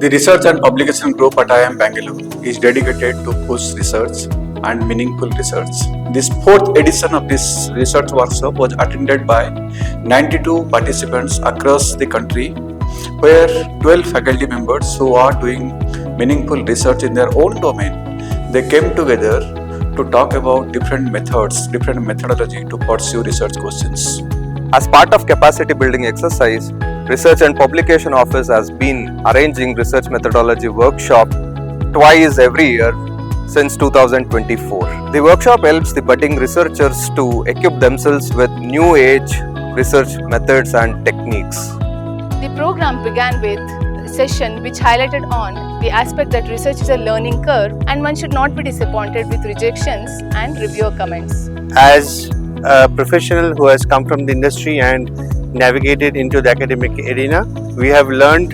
The Research and Publication Group at IIM Bangalore is dedicated to push research and meaningful research. This fourth edition of this research workshop was attended by 92 participants across the country, where 12 faculty members who are doing meaningful research in their own domain, they came together to talk about different methods, different methodology to pursue research questions. As part of capacity building exercise, Research and Publication Office has been arranging research methodology workshop twice every year since 2024. The workshop helps the budding researchers to equip themselves with new age research methods and techniques. The program began with a session which highlighted on the aspect that research is a learning curve and one should not be disappointed with rejections and reviewer comments. As a professional who has come from the industry and navigated into the academic arena, we have learned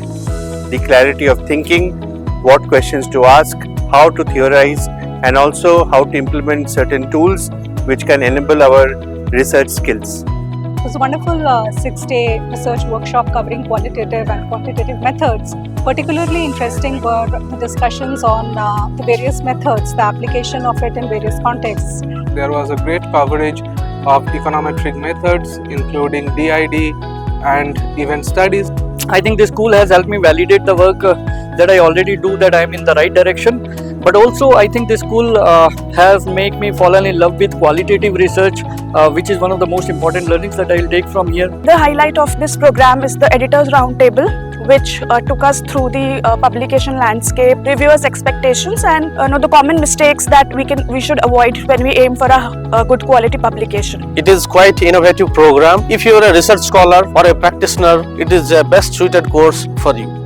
the clarity of thinking, what questions to ask, how to theorize, and also how to implement certain tools which can enable our research skills. It was a wonderful 6-day research workshop covering qualitative and quantitative methods. Particularly interesting were the discussions on the various methods, the application of it in various contexts. There was a great coverage of econometric methods, including DID and event studies. I think this school has helped me validate the work that I already do, that I am in the right direction. But also I think this school has made me fall in love with qualitative research, which is one of the most important learnings that I will take from here. The highlight of this program is the Editors Roundtable, which took us through the publication landscape, reviewers' expectations, and the common mistakes that we should avoid when we aim for a good quality publication. It is quite innovative program. If you are a research scholar or a practitioner, it is the best suited course for you.